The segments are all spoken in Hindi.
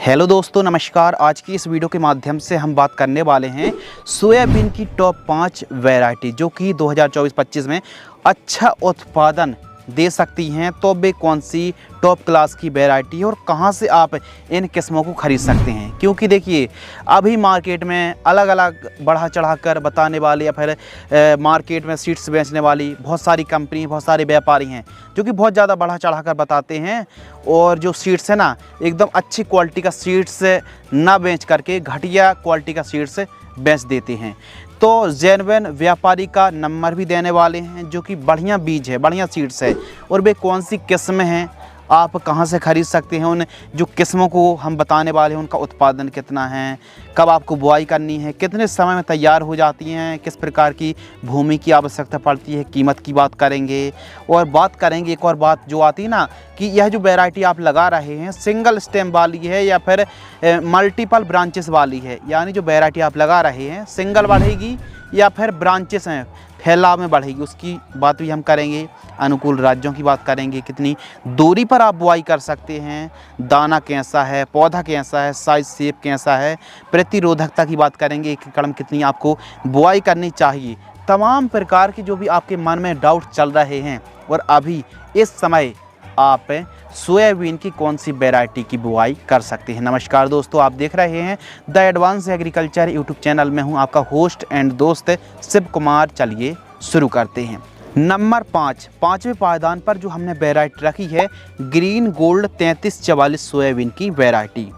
हेलो दोस्तों, नमस्कार। आज की इस वीडियो के माध्यम से हम बात करने वाले हैं सोयाबीन की टॉप 5 वैरायटी जो कि 2024-25 में अच्छा उत्पादन दे सकती हैं। तो वे कौन सी टॉप क्लास की वैरायटी है और कहां से आप इन किस्मों को ख़रीद सकते हैं। क्योंकि देखिए, अभी मार्केट में अलग अलग बढ़ा चढ़ा कर बताने वाले या फिर मार्केट में सीड्स बेचने वाली बहुत सारी कंपनी, बहुत सारे व्यापारी हैं जो कि बहुत ज़्यादा बढ़ा चढ़ा कर बताते हैं। और जो सीड्स है ना, एकदम अच्छी क्वालिटी का सीड्स ना बेच करके घटिया क्वालिटी का सीड्स बेच देते हैं। तो जेन्युइन व्यापारी का नंबर भी देने वाले हैं जो कि बढ़िया बीज है, बढ़िया सीड्स है। और वे कौन सी किस्म हैं, आप कहां से ख़रीद सकते हैं, उन जो किस्मों को हम बताने वाले हैं उनका उत्पादन कितना है, कब आपको बुआई करनी है, कितने समय में तैयार हो जाती हैं, किस प्रकार की भूमि की आवश्यकता पड़ती है, कीमत की बात करेंगे। और बात करेंगे एक और बात जो आती है ना, कि यह जो वैरायटी आप लगा रहे हैं सिंगल स्टेम वाली है या फिर मल्टीपल ब्रांचेस वाली है। यानी जो वैरायटी आप लगा रहे हैं सिंगल बढ़ेगी या फिर ब्रांचेस हैं फैलाव में बढ़ेगी, उसकी बात भी हम करेंगे। अनुकूल राज्यों की बात करेंगे, कितनी दूरी पर आप बुआई कर सकते हैं, दाना कैसा है, पौधा कैसा है, साइज शेप कैसा है, प्रतिरोधकता की बात करेंगे, एक एकड़ में कितनी आपको बुआई करनी चाहिए। तमाम प्रकार की जो भी आपके मन में डाउट चल रहे हैं और अभी इस समय आप सोयाबीन की कौन सी वैरायटी की बुआई कर सकते हैं। नमस्कार दोस्तों, आप देख रहे हैं the advance agriculture YouTube channel में हूं आपका होस्ट एंड दोस्त शिव कुमार। चलिए शुरू करते हैं। नंबर 5, पाँचवें पायदान पर जो हमने वैरायटी रखी है ग्रीन गोल्ड 3344 सोयाबीन की variety.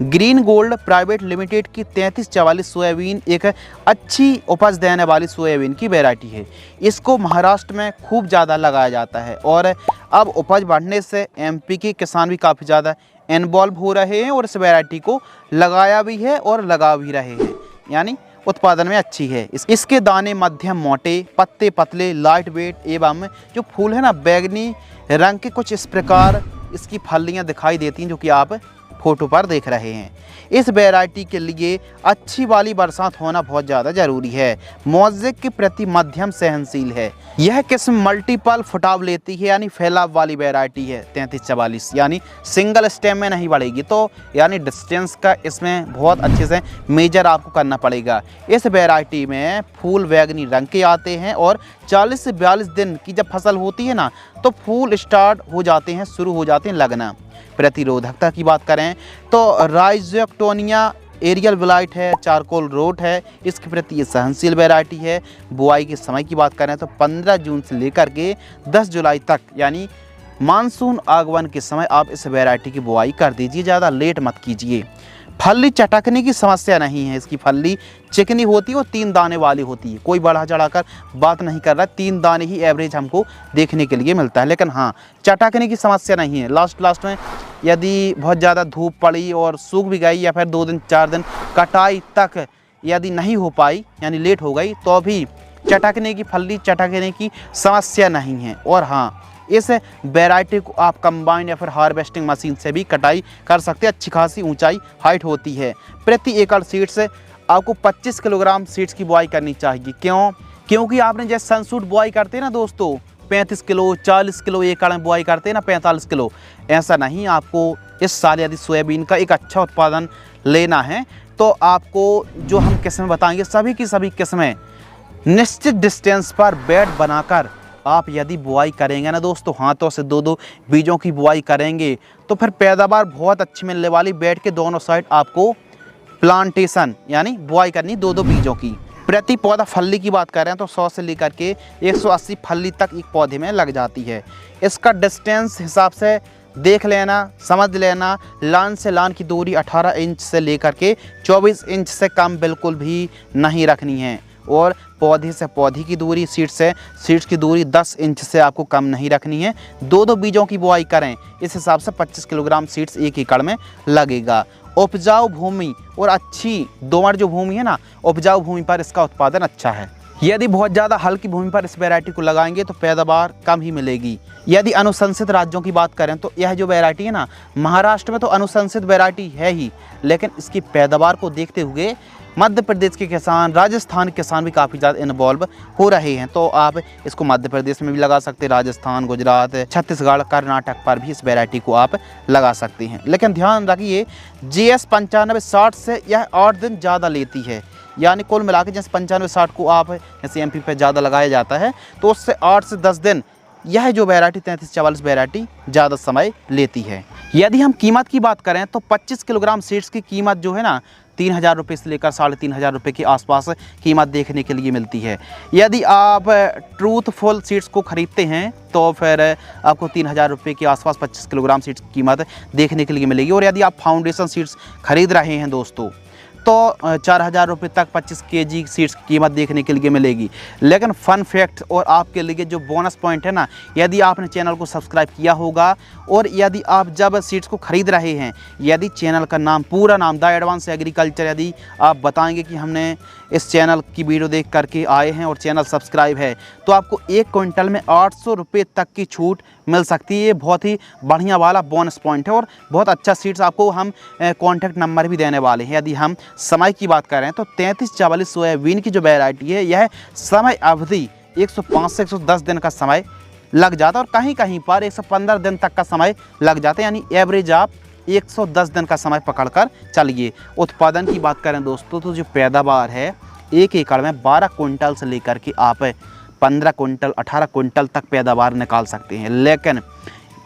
Green gold private limited की 3344 सोयाबीन एक अच्छी उपज देने वाली सोयाबीन की वैरायटी है। इसको महाराष्ट्र में खूब ज़्यादा लगाया जाता है और अब उपज बढ़ने से एमपी के किसान भी काफ़ी ज़्यादा इन्वॉल्व हो रहे हैं और इस वैरायटी को लगाया भी है और लगा भी रहे हैं, यानी उत्पादन में अच्छी है। इसके दाने मध्यम मोटे, पत्ते पतले, लाइट वेट एवं जो फूल है ना बैगनी रंग के कुछ इस प्रकार इसकी फलियाँ दिखाई देती हैं जो कि आप फोटो पर देख रहे हैं। इस वैरायटी के लिए अच्छी वाली बरसात होना बहुत ज़्यादा ज़रूरी है। मौसम के प्रति मध्यम सहनशील है। यह किस्म मल्टीपल फुटाव लेती है, यानी फैलाव वाली वैरायटी है 3344, यानी सिंगल स्टेम में नहीं बढ़ेगी। तो यानी डिस्टेंस का इसमें बहुत अच्छे से मेजर आपको करना पड़ेगा। इस वैरायटी में फूल बैगनी रंग के आते हैं और 40 से 42 दिन की जब फसल होती है ना, तो फूल स्टार्ट हो जाते हैं, शुरू हो जाते हैं लगना। प्रतिरोधकता की बात करें तो राइजोक्टोनिया एरियल ब्लाइट है, चारकोल रोट है, इसके प्रति ये सहनशील वैरायटी है। बुआई के समय की बात करें तो 15 जून से लेकर के 10 जुलाई तक, यानी मानसून आगमन के समय आप इस वैरायटी की बुआई कर दीजिए, ज़्यादा लेट मत कीजिए। फल्ली चटकने की समस्या नहीं है, इसकी फल्ली चिकनी होती है और 3 दाने वाली होती है। कोई बढ़ा चढ़ाकर बात नहीं कर रहा, 3 दाने ही एवरेज हमको देखने के लिए मिलता है। लेकिन हाँ, चटकने की समस्या नहीं है। लास्ट में यदि बहुत ज़्यादा धूप पड़ी और सूख भी गई या फिर 2 दिन 4 दिन कटाई तक यदि नहीं हो पाई, यानी लेट हो गई, तो भी चटकने की फल्ली चटकने की समस्या नहीं है। और हाँ, इस वैरायटी को आप कंबाइन या फिर हार्वेस्टिंग मशीन से भी कटाई कर सकते हैं। अच्छी खासी ऊंचाई हाइट होती है। प्रति एकड़ सीड्स आपको 25 किलोग्राम सीड्स की बुआई करनी चाहिए। क्योंकि आपने जैसे सनसूट बुआई करते हैं ना दोस्तों, 35 किलो 40 किलो एकड़ में बुआई करते हैं ना, 45 किलो, ऐसा नहीं। आपको इस साल यदि सोयाबीन का एक अच्छा उत्पादन लेना है तो आपको जो हम किस्में बताएंगे सभी की सभी किस्में निश्चित डिस्टेंस पर बेड बनाकर आप यदि बुआई करेंगे ना दोस्तों, हाथों से 2-2 बीजों की बुआई करेंगे तो फिर पैदावार बहुत अच्छी मिलने वाली। बेड के दोनों साइड आपको प्लांटेशन यानी बुआई करनी 2-2 बीजों की। प्रति पौधा फल्ली की बात करें तो 100 से लेकर के 180 फल्ली तक एक पौधे में लग जाती है। इसका डिस्टेंस हिसाब से देख लेना, समझ लेना। लान से लान की दूरी 18 इंच से लेकर के 24 इंच से कम बिल्कुल भी नहीं रखनी है। और पौधे से पौधे की दूरी, सीड्स से सीड्स की दूरी 10 इंच से आपको कम नहीं रखनी है। 2-2 बीजों की बुआई करें, इस हिसाब से 25 किलोग्राम सीड्स एक एकड़ में लगेगा। उपजाऊ भूमि और अच्छी दोमट जो भूमि है ना, उपजाऊ भूमि पर इसका उत्पादन अच्छा है। यदि बहुत ज़्यादा हल्की भूमि पर इस वैरायटी को लगाएंगे तो पैदावार कम ही मिलेगी। यदि अनुशंसित राज्यों की बात करें तो यह जो वैरायटी है ना, महाराष्ट्र में तो अनुशंसित वैरायटी है ही, लेकिन इसकी पैदावार को देखते हुए मध्य प्रदेश के किसान, राजस्थान के किसान भी काफ़ी ज़्यादा इन्वॉल्व हो रहे हैं। तो आप इसको मध्य प्रदेश में भी लगा सकते हैं, राजस्थान, गुजरात, छत्तीसगढ़, कर्नाटक पर भी इस वैरायटी को आप लगा सकते हैं। लेकिन ध्यान रखिए, GS 9560 से यह 8 दिन ज़्यादा लेती है। यानी कुल मिला के जैसे 9560 को आप जैसे MP पे ज़्यादा लगाया जाता है, तो उससे 8 से 10 दिन यह जो वैरायटी 3344 वैरायटी ज़्यादा समय लेती है। यदि हम कीमत की बात करें तो 25 किलोग्राम सीड्स की कीमत जो है ना, 3000 रुपये से लेकर 3500 रुपये के आसपास कीमत देखने के लिए मिलती है। यदि आप ट्रूथफुल सीड्स को ख़रीदते हैं तो फिर आपको 3000 रुपये के आसपास 25 किलोग्राम सीड्स की कीमत देखने के लिए मिलेगी। और यदि आप फाउंडेशन सीड्स खरीद रहे हैं दोस्तों, तो 4000 रुपये तक 25 kg सीड्स की कीमत देखने के लिए मिलेगी। लेकिन फ़न फैक्ट और आपके लिए जो बोनस पॉइंट है ना, यदि आपने चैनल को सब्सक्राइब किया होगा और यदि आप जब सीड्स को ख़रीद रहे हैं, यदि चैनल का नाम, पूरा नाम द एडवांस एग्रीकल्चर यदि आप बताएंगे कि हमने इस चैनल की वीडियो देख करके आए हैं और चैनल सब्सक्राइब है, तो आपको 1 क्विंटल में 800 रुपये तक की छूट मिल सकती है। ये बहुत ही बढ़िया वाला बोनस पॉइंट है और बहुत अच्छा सीड्स आपको हम कॉन्टैक्ट नंबर भी देने वाले हैं। यदि हम समय की बात करें तो 3344 सोयाबीन की जो वैरायटी है, यह समय अवधि 105 से 110 दिन का समय लग जाता है और कहीं कहीं पर 115 दिन तक का समय लग जाता है। यानी एवरेज आप 110 दिन का समय पकड़कर चलिए। उत्पादन की बात करें दोस्तों तो जो पैदावार है, 1 एकड़ में 12 क्विंटल से लेकर के आप 15 क्विंटल 18 क्विंटल तक पैदावार निकाल सकते हैं। लेकिन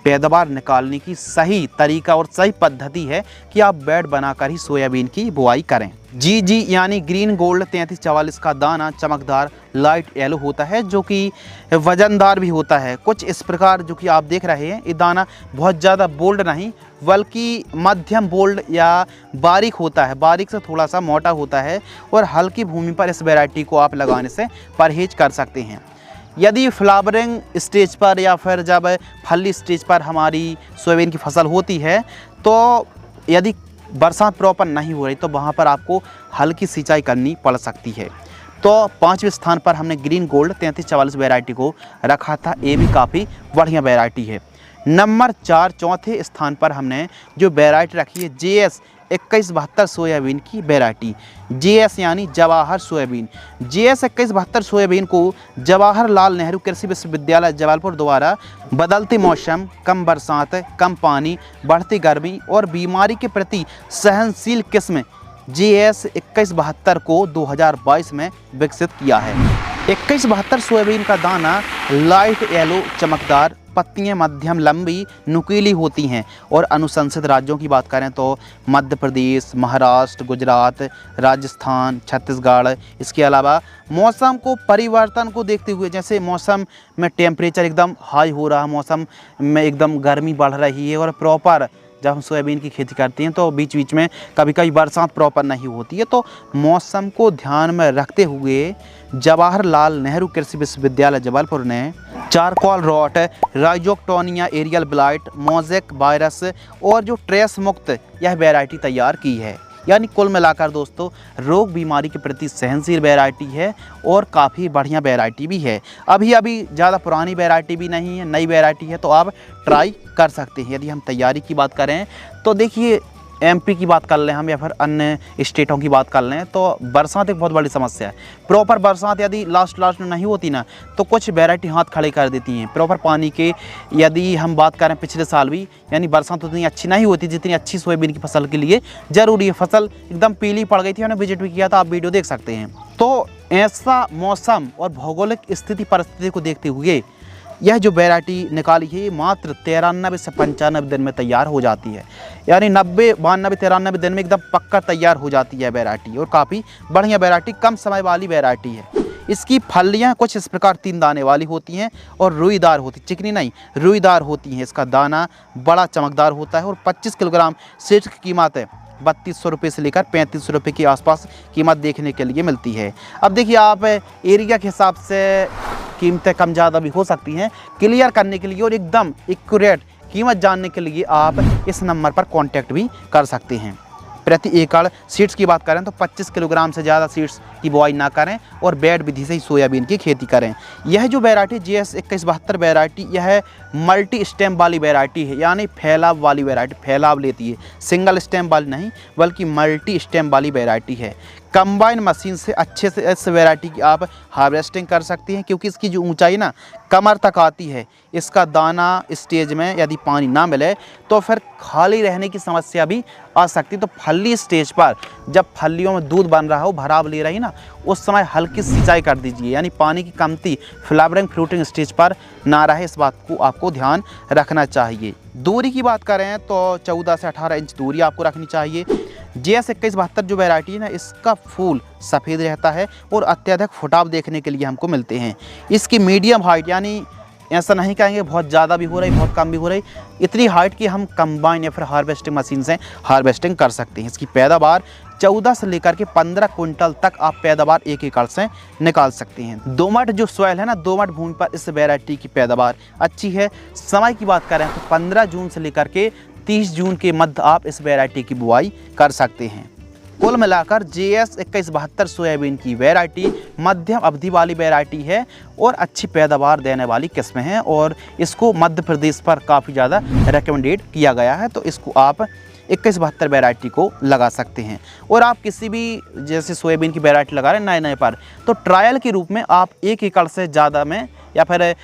पैदावार निकालने की सही तरीका और सही पद्धति है कि आप बेड बनाकर ही सोयाबीन की बुआई करें। जी यानी ग्रीन गोल्ड 3344 का दाना चमकदार लाइट येलो होता है, जो कि वजनदार भी होता है। कुछ इस प्रकार जो कि आप देख रहे हैं, ये दाना बहुत ज़्यादा बोल्ड नहीं बल्कि मध्यम बोल्ड या बारीक होता है, बारीक से थोड़ा सा मोटा होता है। और हल्की भूमि पर इस वैरायटी को आप लगाने से परहेज कर सकते हैं। यदि फ्लावरिंग स्टेज पर या फिर जब फली स्टेज पर हमारी सोयाबीन की फसल होती है, तो यदि बरसात प्रॉपर नहीं हो रही तो वहाँ पर आपको हल्की सिंचाई करनी पड़ सकती है। तो 5वें स्थान पर हमने ग्रीन गोल्ड 3344 वैरायटी को रखा था। ये भी काफ़ी बढ़िया वैरायटी है। नंबर 4 चौथे स्थान पर हमने जो वैरायटी रखी है, GS 2172 सोयाबीन की वैरायटी। GS यानी जवाहर सोयाबीन। GS 2172 सोयाबीन को जवाहरलाल नेहरू कृषि विश्वविद्यालय जबलपुर द्वारा बदलते मौसम, कम बरसात, कम पानी, बढ़ती गर्मी और बीमारी के प्रति सहनशील किस्म GS 2172 को 2022 में विकसित किया है। 2172 सोयाबीन का दाना लाइट येलो चमकदार, पत्तियां मध्यम लंबी नुकीली होती हैं। और अनुशंसित राज्यों की बात करें तो मध्य प्रदेश, महाराष्ट्र, गुजरात, राजस्थान, छत्तीसगढ़। इसके अलावा मौसम को परिवर्तन को देखते हुए, जैसे मौसम में टेम्परेचर एकदम हाई हो रहा, मौसम में एकदम गर्मी बढ़ रही है और प्रॉपर जब हम सोयाबीन की खेती करते हैं तो बीच बीच में कभी कभी बरसात प्रॉपर नहीं होती है, तो मौसम को ध्यान में रखते हुए जवाहरलाल नेहरू कृषि विश्वविद्यालय जबलपुर ने charcoal rot, rhizoctonia aerial blight, mosaic virus और जो ट्रेस मुक्त यह वैरायटी तैयार की है। यानी कुल मिलाकर दोस्तों रोग बीमारी के प्रति सहनशील वैरायटी है और काफ़ी बढ़िया वैरायटी भी है। अभी ज़्यादा पुरानी वैरायटी भी नहीं है, नई वैरायटी है, तो आप ट्राई कर सकते हैं। यदि हम तैयारी की बात करें तो देखिए, MP की बात कर लें हम या फिर अन्य स्टेटों की बात कर लें तो बरसात एक बहुत बड़ी समस्या है। प्रॉपर बरसात यदि लास्ट में नहीं होती ना, तो कुछ वैरायटी हाथ खड़े कर देती हैं। प्रॉपर पानी के यदि हम बात करें पिछले साल भी, यानी बरसात उतनी अच्छी नहीं होती जितनी अच्छी सोयाबीन की फसल के लिए ज़रूरी है। फसल एकदम पीली पड़ गई थी, मैंने विजिट भी किया था, आप वीडियो देख सकते हैं। तो ऐसा मौसम और भौगोलिक स्थिति परिस्थिति को देखते हुए यह जो वैरायटी निकाली है, मात्र 93 से 95 दिन में तैयार हो जाती है। यानी 90, 92, 93 दिन में एकदम पक्का तैयार हो जाती है वैरायटी और काफ़ी बढ़िया वैरायटी, कम समय वाली वैरायटी है। इसकी फलियां कुछ इस प्रकार 3 दाने वाली होती हैं और रुईदार होती, चिकनी नहीं रुईदार होती हैं। इसका दाना बड़ा चमकदार होता है और 25 किलोग्राम सीड्स की कीमत है 3200 रुपये से लेकर 3500 रुपये के आसपास कीमत देखने के लिए मिलती है। अब देखिए, आप एरिया के हिसाब से कीमतें कम ज़्यादा भी हो सकती हैं। क्लियर करने के लिए और एकदम एक्यूरेट कीमत जानने के लिए आप इस नंबर पर कांटेक्ट भी कर सकते हैं। प्रति एकड़। सीड्स की बात करें तो 25 किलोग्राम से ज़्यादा सीड्स की बुआई ना करें और बेड विधि से ही सोयाबीन की खेती करें। यह जो वैरायटी GS 2172 वैरायटी, यह मल्टी स्टेम वाली वैरायटी है, यानी फैलाव वाली वैरायटी, फैलाव लेती है, सिंगल स्टेम वाली नहीं बल्कि मल्टी स्टेम वाली वैरायटी है। कंबाइन मशीन से अच्छे से इस वैरायटी की आप हार्वेस्टिंग कर सकती हैं, क्योंकि इसकी जो ऊंचाई ना कमर तक आती है। इसका दाना स्टेज में यदि पानी ना मिले तो फिर खाली रहने की समस्या भी आ सकती है। तो फली स्टेज पर जब फलियों में दूध बन रहा हो, भराव ले रही ना, उस समय हल्की सिंचाई कर दीजिए, यानी पानी की कमती फ्लावरिंग फ्रूटिंग स्टेज पर ना रहे, इस बात को आपको ध्यान रखना चाहिए। दूरी की बात करें तो 14 से 18 इंच दूरी आपको रखनी चाहिए। GS 2172 जो वैरायटी है ना, इसका फूल सफ़ेद रहता है और अत्यधिक फुटाव देखने के लिए हमको मिलते हैं। इसकी मीडियम हाइट, यानी ऐसा नहीं कहेंगे बहुत ज़्यादा भी हो रही बहुत कम भी हो रही, इतनी हाइट की हम कंबाइन या फिर हार्वेस्टिंग मशीन से हार्वेस्टिंग कर सकते हैं। इसकी पैदावार 14 से लेकर के 15 क्विंटल तक आप पैदावार एक एकड़ से निकाल सकते हैं। दोमट जो सॉइल है ना, दोमट भूमि पर इस वैरायटी की पैदावार अच्छी है। समय की बात करें तो 15 जून से लेकर के 30 जून के मध्य आप इस वैरायटी की बुआई कर सकते हैं। कुल मिलाकर GS 2172 सोयाबीन की वैरायटी मध्यम अवधि वाली वैरायटी है और अच्छी पैदावार देने वाली किस्म है, और इसको मध्य प्रदेश पर काफ़ी ज़्यादा रिकमेंडेड किया गया है। तो इसको आप 2172 वैरायटी को लगा सकते हैं। और आप किसी भी जैसे सोयाबीन की वैरायटी लगा रहे हैं नए नए पर, तो ट्रायल के रूप में आप 1 एकड़ से ज़्यादा में या फिर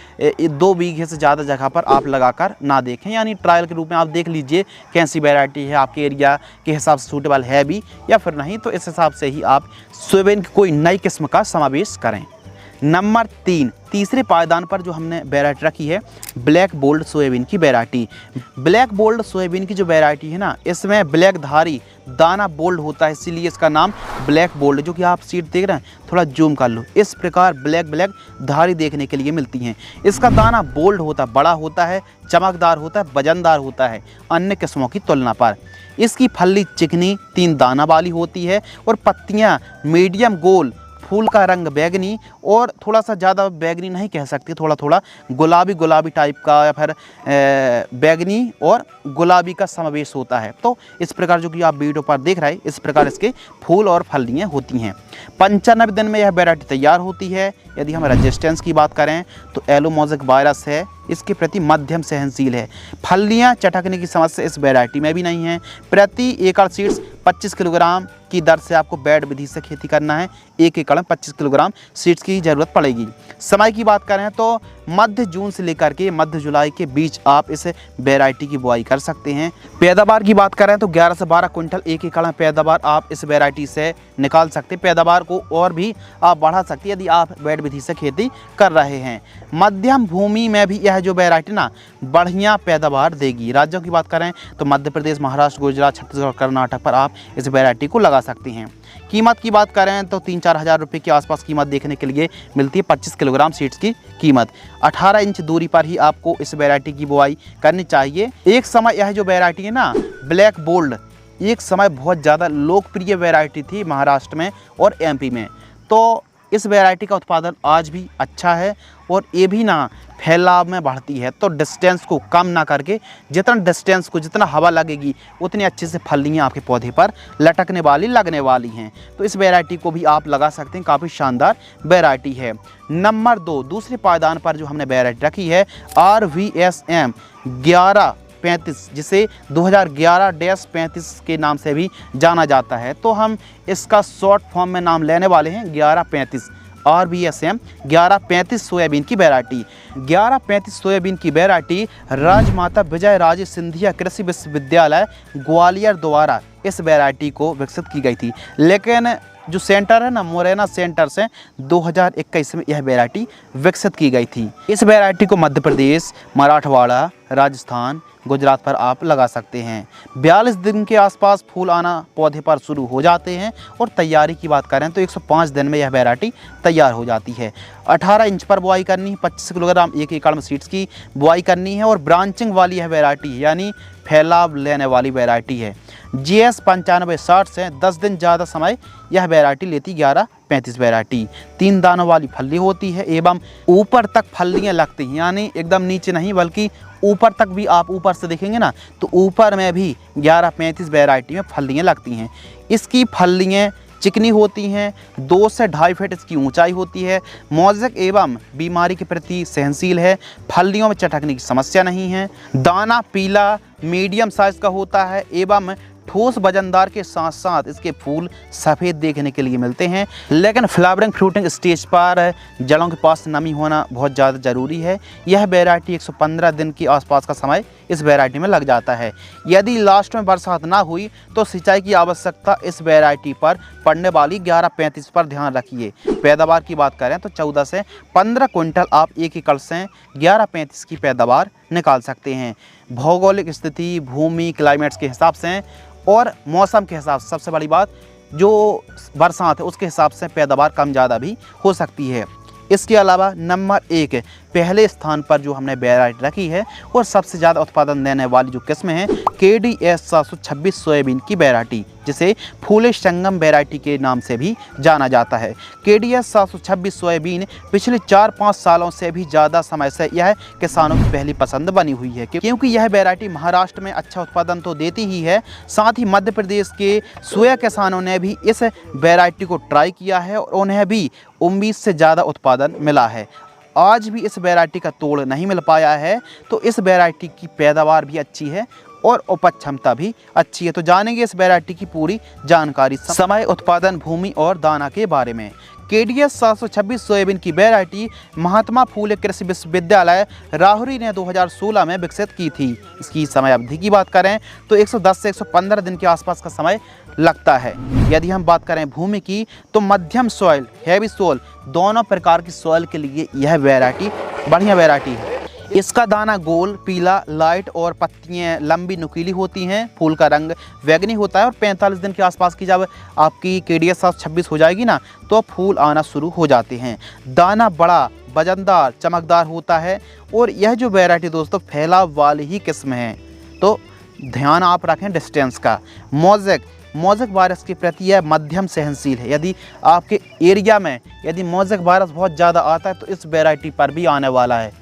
2 बीघे से ज़्यादा जगह पर आप लगाकर ना देखें, यानी ट्रायल के रूप में आप देख लीजिए कैसी वैरायटी है, आपके एरिया के हिसाब से सूटेबल है भी या फिर नहीं, तो इस हिसाब से ही आप सोयाबीन की कोई नई किस्म का समावेश करें। नंबर 3, तीसरे पायदान पर जो हमने वैरायटी रखी है ब्लैक बोल्ड सोयाबीन की वैरायटी। ब्लैक बोल्ड सोयाबीन की जो वैरायटी है ना, इसमें ब्लैक धारी दाना बोल्ड होता है, इसीलिए इसका नाम ब्लैक बोल्ड, जो कि आप सीड देख रहे हैं, थोड़ा जूम कर लो, इस प्रकार ब्लैक धारी देखने के लिए मिलती हैं। इसका दाना बोल्ड होता है, बड़ा होता है, चमकदार होता है, वजनदार होता है अन्य किस्मों की तुलना पर। इसकी फली चिकनी 3 दाना वाली होती है और पत्तियाँ मीडियम गोल, फूल का रंग बैगनी और थोड़ा सा ज़्यादा बैगनी नहीं कह सकते, थोड़ा थोड़ा गुलाबी टाइप का या फिर बैगनी और गुलाबी का समावेश होता है। तो इस प्रकार जो कि आप वीडियो पर देख रहे हैं, इस प्रकार इसके फूल और फलियाँ होती हैं। 95 दिन में यह वैरायटी तैयार होती है। यदि हम रेजिस्टेंस की बात करें तो एलोमोजिक वायरस है, इसके प्रति मध्यम सहनशील है। फलियाँ चटकने की समस्या इस वैरायटी में भी नहीं है। प्रति एकड़ सीड्स 25 किलोग्राम की दर से आपको बेड विधि से खेती करना है। 1 एकड़ में 25 किलोग्राम सीड्स की ज़रूरत पड़ेगी। समय की बात करें तो मध्य जून से लेकर के मध्य जुलाई के बीच आप इस वैरायटी की बुआई कर सकते हैं। पैदावार की बात करें तो 11 से 12 क्विंटल 1 एकड़ में पैदावार आप इस वैरायटी से निकाल सकते हैं। पैदावार को और भी आप बढ़ा सकते हैं यदि आप बेड विधि से खेती कर रहे हैं। मध्यम भूमि में भी यह जो वैरायटी ना बढ़िया पैदावार देगी। राज्यों की बात करें तो मध्य प्रदेश, महाराष्ट्र, गुजरात, छत्तीसगढ़, कर्नाटक पर आप इस वैरायटी को लगा सकते हैं। कीमत की बात करें तो 3-4 हज़ार रुपये के आसपास कीमत देखने के लिए मिलती है। 25 किलोग्राम सीड्स की कीमत। 18 इंच दूरी पर ही आपको इस वैरायटी की बुआई करनी चाहिए। एक समय यह जो वैरायटी है ना ब्लैक बोल्ड, एक समय बहुत ज़्यादा लोकप्रिय वैरायटी थी महाराष्ट्र में और MP में। तो इस वैरायटी का उत्पादन आज भी अच्छा है और ये भी ना फैलाव में बढ़ती है। तो डिस्टेंस को कम ना करके जितना डिस्टेंस को जितना हवा लगेगी उतनी अच्छे से फलियाँ आपके पौधे पर लटकने वाली लगने वाली हैं। तो इस वैरायटी को भी आप लगा सकते हैं, काफ़ी शानदार वैरायटी है। नंबर 2, दूसरे पायदान पर जो हमने वैरायटी रखी है RVSM 1135, जिसे 2011-35 के नाम से भी जाना जाता है। तो हम इसका शॉर्ट फॉर्म में नाम लेने वाले हैं 1135। RVSM 1135 सोयाबीन की वैरायटी। 1135 सोयाबीन की वैरायटी राजमाता विजय राजे सिंधिया कृषि विश्वविद्यालय ग्वालियर द्वारा इस वैरायटी को विकसित की गई थी। लेकिन जो सेंटर है ना मोरेना सेंटर से 2021 में यह वैरायटी विकसित की गई थी। इस वैरायटी को मध्य प्रदेश, मराठवाड़ा, राजस्थान, गुजरात पर आप लगा सकते हैं। 42 दिन के आसपास फूल आना पौधे पर शुरू हो जाते हैं और तैयारी की बात करें तो 105 दिन में यह वैरायटी तैयार हो जाती है। 18 इंच पर बुआई करनी है। 25 किलोग्राम 1 एकड़ में सीड्स की बुआई करनी है और ब्रांचिंग वाली यह वैरायटी यानी फैलाव लेने वाली वैरायटी है। GS 9560 से 10 दिन ज़्यादा समय यह वैरायटी लेती। 1135 वैरायटी 3 दानों वाली फली होती है एवं ऊपर तक फलियाँ लगती हैं, यानी एकदम नीचे नहीं बल्कि ऊपर तक भी आप ऊपर से देखेंगे ना तो ऊपर में भी 1135 वैरायटी में फलियाँ लगती हैं। इसकी फलियाँ चिकनी होती हैं, 2 से 2.5 फीट इसकी ऊंचाई होती है। मोज़ेक एवं बीमारी के प्रति सहनशील है। फलियों में चटकने की समस्या नहीं है। दाना पीला मीडियम साइज़ का होता है एवं ठोस वजनदार के साथ साथ इसके फूल सफ़ेद देखने के लिए मिलते हैं। लेकिन फ्लावरिंग फ्रूटिंग स्टेज पर जड़ों के पास नमी होना बहुत ज़्यादा ज़रूरी है। यह वैरायटी 115 दिन के आसपास का समय इस वैरायटी में लग जाता है। यदि लास्ट में बरसात ना हुई तो सिंचाई की आवश्यकता इस वैरायटी पर पड़ने वाली 1135 पर ध्यान रखिए। पैदावार की बात करें तो 14 से 15 क्विंटल आप 1 एकड़ से 1135 की पैदावार निकाल सकते हैं। भौगोलिक स्थिति, भूमि, क्लाइमेट्स के हिसाब से और मौसम के हिसाब से, सबसे बड़ी बात जो बरसात है उसके हिसाब से पैदावार कम ज़्यादा भी हो सकती है। इसके अलावा नंबर 1 पहले स्थान पर जो हमने वैरायटी रखी है और सबसे ज़्यादा उत्पादन देने वाली जो किस्म है KDS 726 सोयाबीन की वैरायटी, जिसे फूले संगम वैरायटी के नाम से भी जाना जाता है। KDS 726 सोयाबीन पिछले 4-5 सालों से भी ज़्यादा समय से यह किसानों की पहली पसंद बनी हुई है, क्योंकि यह वैरायटी महाराष्ट्र में अच्छा उत्पादन तो देती ही है, साथ ही मध्य प्रदेश के सोया किसानों ने भी इस वैरायटी को ट्राई किया है और उन्हें भी उम्मीद से ज़्यादा उत्पादन मिला है। आज भी इस वैरायटी का तोड़ नहीं मिल पाया है, तो इस वैरायटी की पैदावार भी अच्छी है और उपज क्षमता भी अच्छी है। तो जानेंगे इस वैरायटी की पूरी जानकारी, समय, उत्पादन, भूमि और दाना के बारे में। KDS 726 सोयाबीन की वैरायटी महात्मा फूले कृषि विश्वविद्यालय राहुरी ने 2016 में विकसित की थी। इसकी समय अवधि की बात करें तो 110 से 115 दिन के आसपास का समय लगता है। यदि हम बात करें भूमि की तो मध्यम सॉइल, हैवी सॉइल, दोनों प्रकार की सॉइल के लिए यह वैरायटी बढ़िया वैरायटी है। इसका दाना गोल, पीला, लाइट और पत्तियां लंबी नुकीली होती हैं। फूल का रंग बैंगनी होता है और 45 दिन के आसपास की जब आपकी KDS 726 हो जाएगी ना तो फूल आना शुरू हो जाते हैं। दाना बड़ा, वजनदार, चमकदार होता है और यह जो वैरायटी दोस्तों फैलाव वाली ही किस्म है, तो ध्यान आप रखें डिस्टेंस का। मोज़ेक वायरस के प्रति यह मध्यम सहनशील है। यदि आपके एरिया में यदि मोज़ेक वायरस बहुत ज़्यादा आता है तो इस वैरायटी पर भी आने वाला है,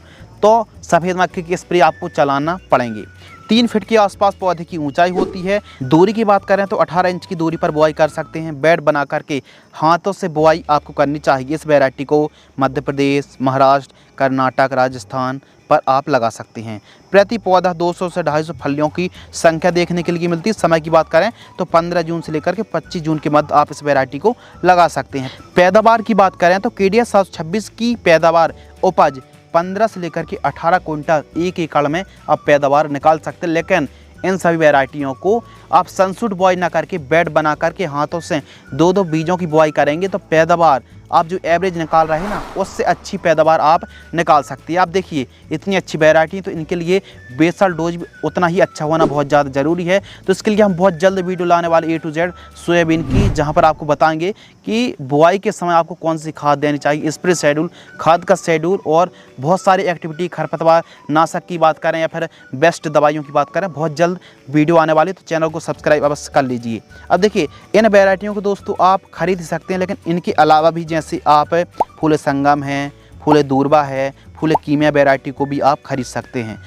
तो सफ़ेद मक्खी की स्प्रे आपको चलाना पड़ेंगे। 3 फीट के आसपास पौधे की ऊंचाई होती है। दूरी की बात करें तो 18 इंच की दूरी पर बुआई कर सकते हैं। बेड बना करके हाथों से बुआई आपको करनी चाहिए। इस वैरायटी को मध्य प्रदेश, महाराष्ट्र, कर्नाटक, राजस्थान पर आप लगा सकते हैं। प्रति पौधा 200 से 250 फलियों की संख्या देखने के लिए मिलती है। समय की बात करें तो 15 जून से लेकर के 25 जून के मध्य आप इस वैरायटी को लगा सकते हैं। पैदावार की बात करें तो KDS 726 की पैदावार उपज 15 से लेकर के 18 क्विंटल 1 एकड़ में आप पैदावार निकाल सकते हैं। लेकिन इन सभी वैरायटियों को आप सनसूट बुआई ना करके बेड बना करके हाथों से 2-2 बीजों की बुआई करेंगे तो पैदावार आप जो एवरेज निकाल रहे हैं ना उससे अच्छी पैदावार आप निकाल सकती है। आप देखिए इतनी अच्छी वैरायटी, तो इनके लिए बेसल डोज भी उतना ही अच्छा होना बहुत ज़्यादा ज़रूरी है। तो इसके लिए हम बहुत जल्द वीडियो लाने वाले A to Z सोयाबीन की, जहां पर आपको बताएंगे कि बुआई के समय आपको कौन सी खाद देनी चाहिए, स्प्रे शेड्यूल, खाद का शेड्यूल और बहुत सारी एक्टिविटी, खरपतवार नाशक की बात करें या फिर बेस्ट दवाइयों की बात करें, बहुत जल्द वीडियो आने वाली, तो चैनल को सब्सक्राइब अवश्य कर लीजिए। अब देखिए इन वैरायटियों को दोस्तों आप खरीद सकते हैं, लेकिन इनके अलावा भी जैसे आप फूले संगम है, फूले दूरबा है, फूले कीमिया वैरायटी को भी आप खरीद सकते हैं।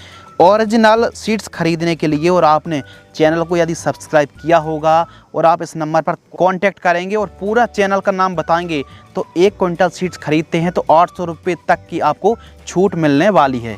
ओरिजिनल सीड्स खरीदने के लिए और आपने चैनल को यदि सब्सक्राइब किया होगा और आप इस नंबर पर कांटेक्ट करेंगे और पूरा चैनल का नाम बताएंगे तो 1 क्विंटल सीड्स खरीदते हैं तो 800 रुपये तक की आपको छूट मिलने वाली है।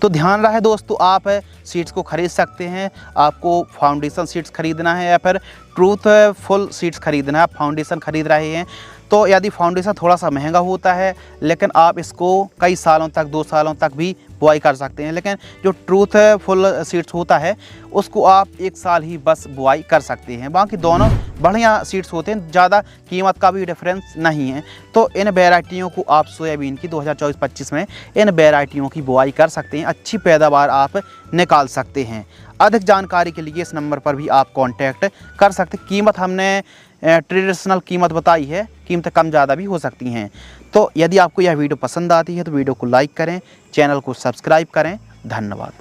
तो ध्यान रहे दोस्तों, आप सीड्स को खरीद सकते हैं। आपको फाउंडेशन सीड्स खरीदना है या फिर ट्रूथफुल सीड्स खरीदना है। आप फाउंडेशन खरीद रहे हैं तो यदि फाउंडेशन थोड़ा सा महंगा होता है, लेकिन आप इसको कई सालों तक, 2 सालों तक भी बुआई कर सकते हैं। लेकिन जो ट्रूथफुल सीड्स होता है उसको आप 1 साल ही बस बुआई कर सकते हैं। बाकी दोनों बढ़िया सीड्स होते हैं, ज़्यादा कीमत का भी डिफरेंस नहीं है। तो इन वैरायटियों को आप सोयाबीन की 2024-25 में इन वैरायटियों की बुआई कर सकते हैं। अच्छी पैदावार आप निकाल सकते हैं। अधिक जानकारी के लिए इस नंबर पर भी आप कांटेक्ट कर सकते हैं। कीमत हमने ट्रेडिशनल कीमत बताई है, कीमतें कम ज़्यादा भी हो सकती हैं। तो यदि आपको यह वीडियो पसंद आती है तो वीडियो को लाइक करें, चैनल को सब्सक्राइब करें। धन्यवाद।